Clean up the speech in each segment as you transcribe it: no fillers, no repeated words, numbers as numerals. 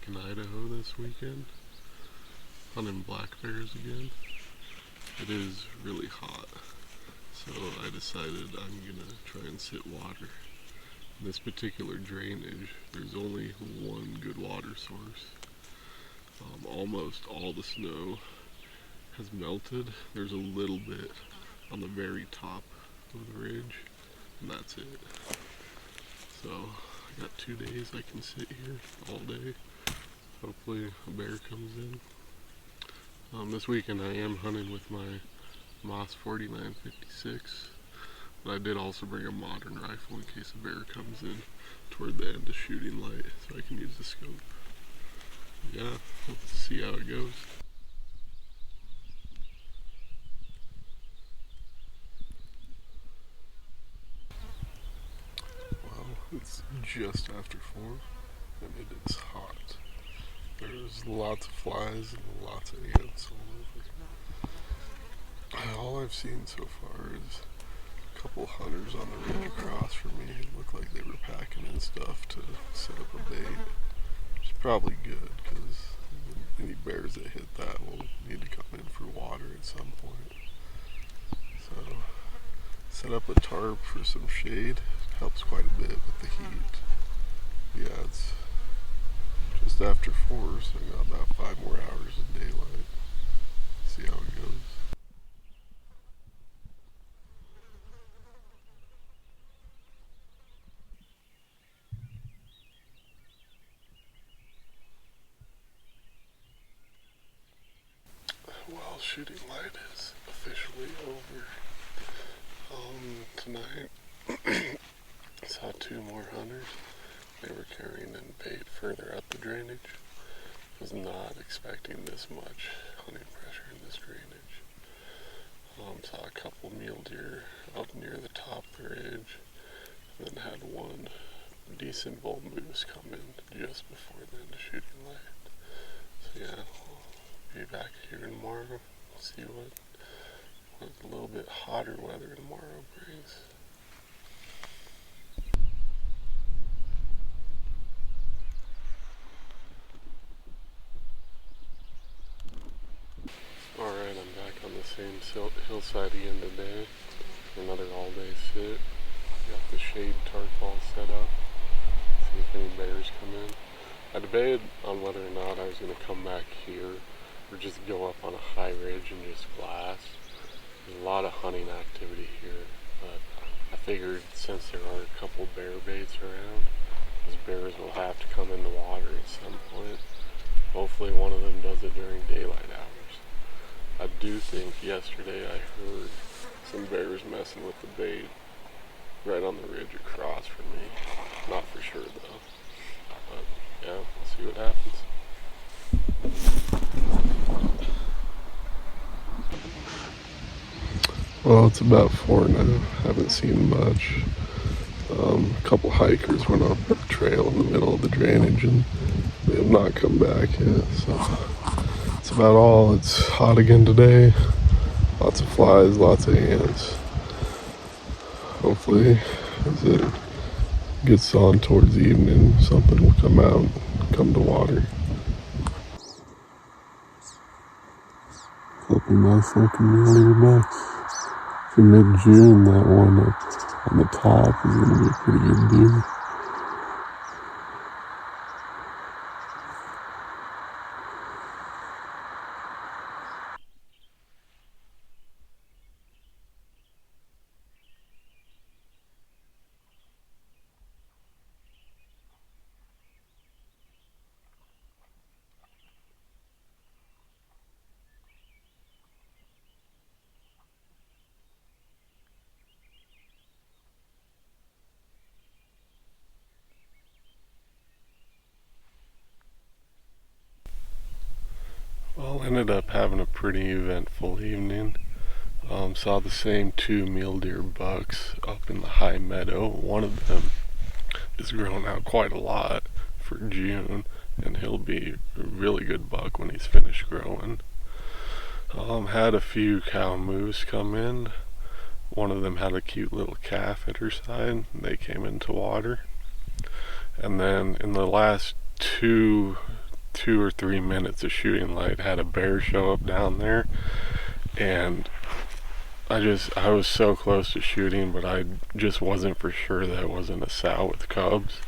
back in Idaho this weekend, hunting black bears again. It is really hot, so I decided I'm gonna try and sit water. In this particular drainage, there's only one good water source. Almost all the snow has melted. There's a little bit on the very top of the ridge, and that's it. So I got 2 days I can sit here all day. Hopefully a bear comes in. This weekend I am hunting with my Moss 4956, but I did also bring a modern rifle in case a bear comes in toward the end of shooting light, so I can use the scope. Yeah, let's see how it goes. Well, it's just after 4 and it is hot. There's lots of flies and lots of ants all over. All I've seen so far is a couple hunters on the ridge across from me. It looked like they were packing in stuff to set up a bait. Which is probably good because any bears that hit that will need to come in for water at some point. So set up a tarp for some shade. It helps quite a bit with the heat. Yeah, it's just after 4, so I got about 5 more hours of daylight. See how it goes. Well, shooting light is officially over. Tonight saw 2 more hunters. They were carrying in bait further up the drainage. Was not expecting this much hunting pressure in this drainage. Saw a couple mule deer up near the top of the ridge, and then had one decent bull moose come in just before the end of shooting light. So yeah, I'll be back here tomorrow, see what a little bit hotter weather tomorrow brings. Alright, I'm back on the same hillside again today for another all-day sit. Got the shade tarp all set up, see if any bears come in. I debated on whether or not I was going to come back here or just go up on a high ridge and just blast. There's a lot of hunting activity here, but I figured since there are a couple bear baits around, those bears will have to come in the water at some point. Hopefully one of them does it during daylight hours. I do think yesterday I heard some bears messing with the bait right on the ridge across from me. Not for sure though. But yeah, we'll see what happens. Well, it's about 4 now. Haven't seen much. A couple hikers went up the trail in the middle of the drainage and they have not come back yet. So that's about all. It's hot again today. Lots of flies, lots of ants. Hopefully, as it gets on towards the evening, something will come out and come to water. Couple nice looking mule deer bucks. For mid-June, that one up on the top is going to be a pretty good deer. Well, ended up having a pretty eventful evening. Saw the same 2 mule deer bucks up in the high meadow. One of them is grown out quite a lot for June, and he'll be a really good buck when he's finished growing. Had a few cow moose come in. One of them had a cute little calf at her side. They came into water. And then in the last two 2 or 3 minutes of shooting light, had a bear show up down there, and I was so close to shooting, but I just wasn't for sure that it wasn't a sow with cubs,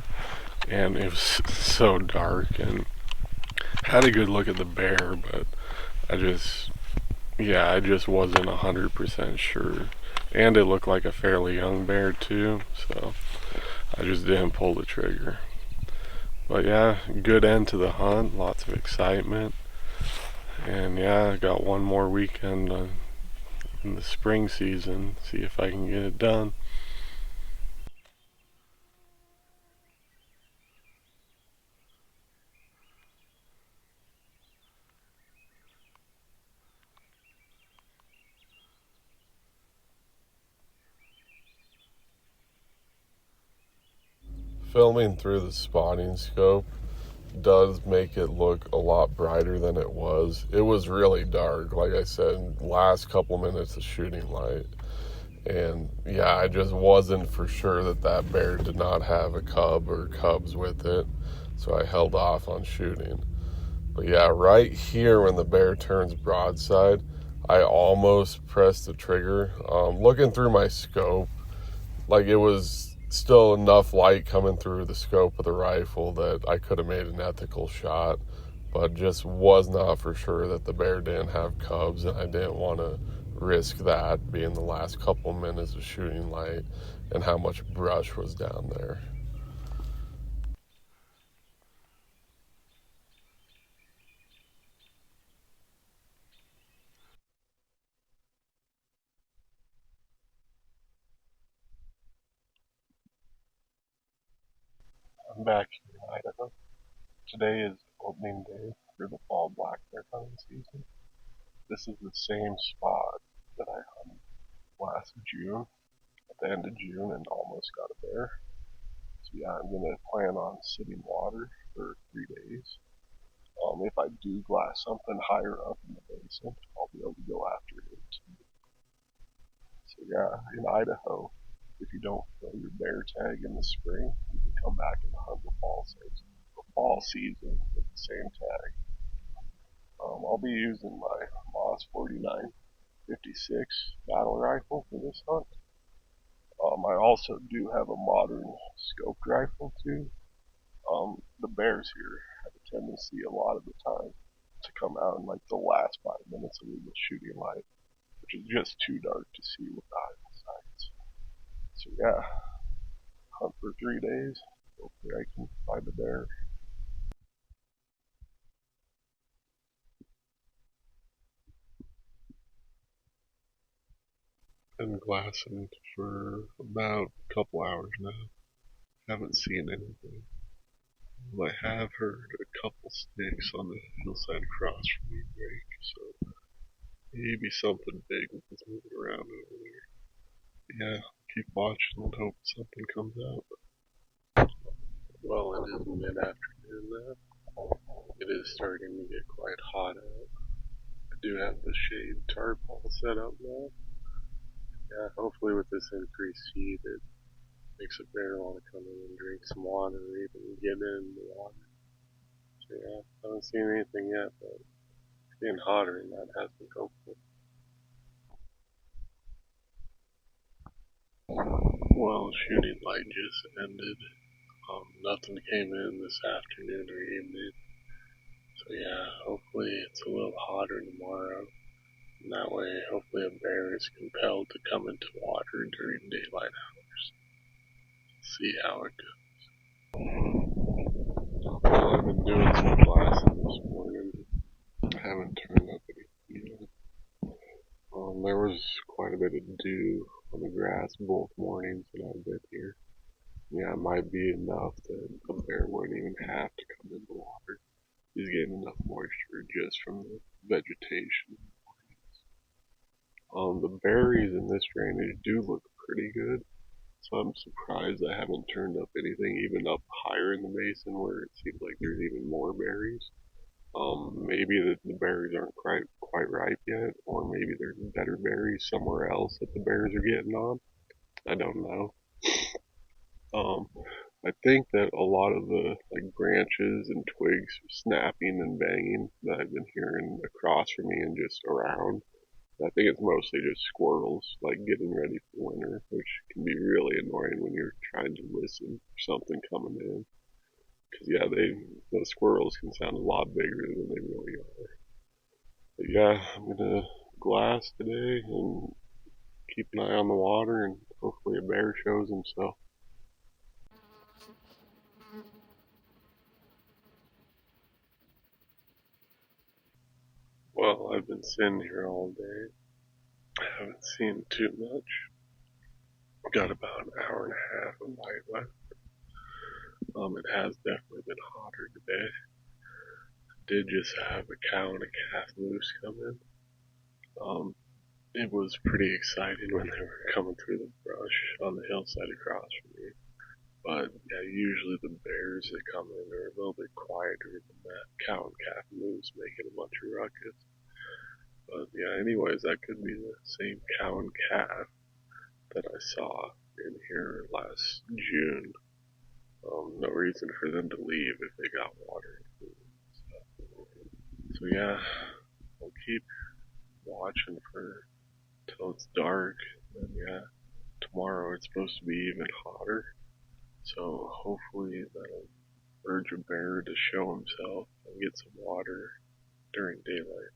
and it was so dark, and had a good look at the bear, but I just wasn't 100% sure, and it looked like a fairly young bear too, so I just didn't pull the trigger. But yeah, good end to the hunt, lots of excitement, and yeah, I got one more weekend in the spring season, see if I can get it done. Filming through the spotting scope does make it look a lot brighter than it was. It was really dark, like I said, last couple minutes of shooting light. And yeah, I just wasn't for sure that that bear did not have a cub or cubs with it, so I held off on shooting. But yeah, right here when the bear turns broadside, I almost pressed the trigger. Looking through my scope, like it was still enough light coming through the scope of the rifle that I could have made an ethical shot, but just was not for sure that the bear didn't have cubs, and I didn't want to risk that being the last couple minutes of shooting light and how much brush was down there. I'm back in Idaho. Today is opening day for the fall black bear hunting season. This is the same spot that I hunted last June, at the end of June, and almost got a bear. So yeah, I'm gonna plan on sitting water for 3 days. If I do glass something higher up in the basin, I'll be able to go after it. So yeah, in Idaho, if you don't fill your bear tag in the spring, you can come back and hunt the fall season with the same tag. I'll be using my Moss 4956 battle rifle for this hunt. I also do have a modern scoped rifle too. The bears here have a tendency a lot of the time to come out in like the last 5 minutes of legal shooting light, which is just too dark to see with the eye sights. So yeah, hunt for 3 days. Hopefully I can find a bear. Been glassing for about a couple hours now. Haven't seen anything. Well, I have heard a couple sticks on the hillside across from me break, so maybe something big is moving around over there. Yeah, keep watching and hope something comes out. Well, it is mid-afternoon now. It is starting to get quite hot out. I do have the shade tarp all set up now. Yeah, hopefully with this increased heat, it makes a bear want to come in and drink some water or even get in the water. So yeah, I haven't seen anything yet, but it's getting hotter and that has me hopeful. Well, shooting light just ended. Nothing came in this afternoon or evening. So yeah, hopefully it's a little hotter tomorrow. And that way, hopefully a bear is compelled to come into water during daylight hours. See how it goes. Well, I've been doing some glassing this morning. I haven't turned up anything yet. There was quite a bit of dew on the grass both mornings that I've been here. Yeah, it might be enough that a bear wouldn't even have to come in the water. He's getting enough moisture just from the vegetation. The berries in this drainage do look pretty good, so I'm surprised I haven't turned up anything even up higher in the basin where it seems like there's even more berries. Maybe the berries aren't quite ripe yet, or maybe there's better berries somewhere else that the bears are getting on. I don't know. Um, I think that a lot of the like branches and twigs snapping and banging that I've been hearing across from me and just around, I think it's mostly just squirrels like getting ready for winter, which can be really annoying when you're trying to listen for something coming in. Because yeah, those squirrels can sound a lot bigger than they really are. But yeah, I'm gonna glass today and keep an eye on the water, and hopefully a bear shows himself. Well, I've been sitting here all day. I haven't seen too much. Got about an hour and a half of light left. It has definitely been hotter today. Did just have a cow and a calf moose come in. Um, it was pretty exciting when they were coming through the brush on the hillside across from me. But yeah, usually the bears that come in are a little bit quieter than that cow and calf moose making a bunch of ruckus. But yeah, anyways, that could be the same cow and calf that I saw in here last June. No reason for them to leave if they got water and food. So yeah, I'll keep watching for till it's dark. And yeah, tomorrow it's supposed to be even hotter. So hopefully that'll urge a bear to show himself and get some water during daylight.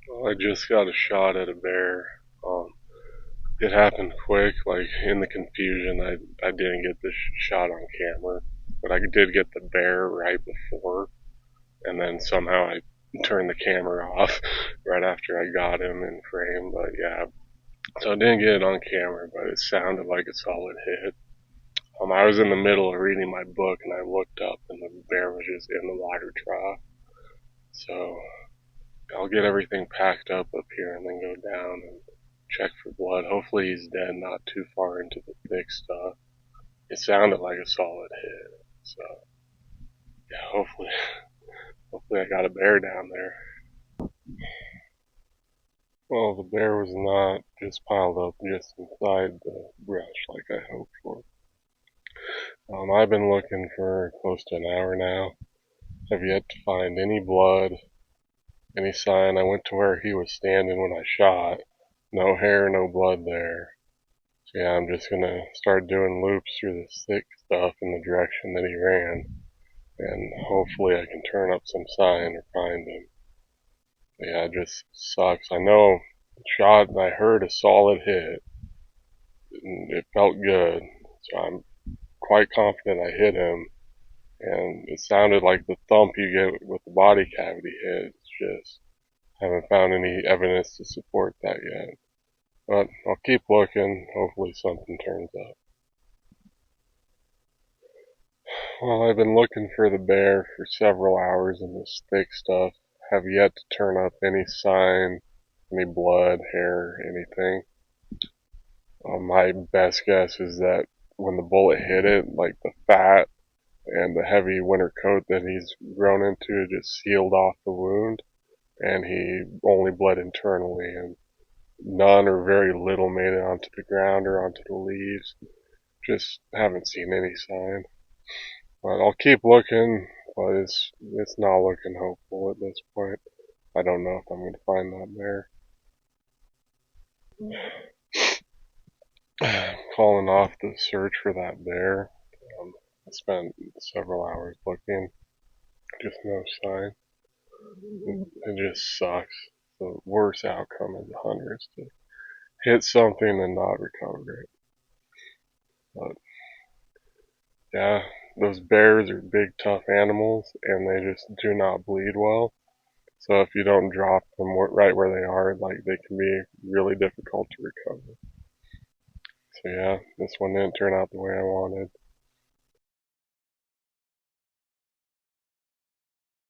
Well, I just got a shot at a bear. Um, it happened quick, like in the confusion, I didn't get the shot on camera, but I did get the bear right before, and then somehow I turned the camera off right after I got him in frame. But yeah, so I didn't get it on camera, but it sounded like a solid hit. I was in the middle of reading my book and I looked up and the bear was just in the water trough. So I'll get everything packed up here and then go down and check for blood. Hopefully he's dead, not too far into the thick stuff. It sounded like a solid hit. So yeah, hopefully I got a bear down there. Well, the bear was not just piled up just inside the brush like I hoped for. I've been looking for close to an hour now. Have yet to find any blood, any sign. I went to where he was standing when I shot. No hair, no blood there. So yeah, I'm just gonna start doing loops through this thick stuff in the direction that he ran. And hopefully I can turn up some sign or find him. But yeah, it just sucks. I know shot and I heard a solid hit. And it felt good. So I'm quite confident I hit him. And it sounded like the thump you get with the body cavity hit. It's just haven't found any evidence to support that yet. But I'll keep looking. Hopefully something turns up. Well, I've been looking for the bear for several hours in this thick stuff. Have yet to turn up any sign, any blood, hair, anything. My best guess is that when the bullet hit it, like the fat and the heavy winter coat that he's grown into just sealed off the wound, and he only bled internally, and none or very little made it onto the ground or onto the leaves. Just haven't seen any sign. But I'll keep looking, but it's not looking hopeful at this point. I don't know if I'm going to find that bear. Calling off the search for that bear. I spent several hours looking, just no sign. It just sucks. The worst outcome as a hunter is to hit something and not recover it. But yeah, those bears are big, tough animals, and they just do not bleed well. So if you don't drop them right where they are, like they can be really difficult to recover. So yeah, this one didn't turn out the way I wanted.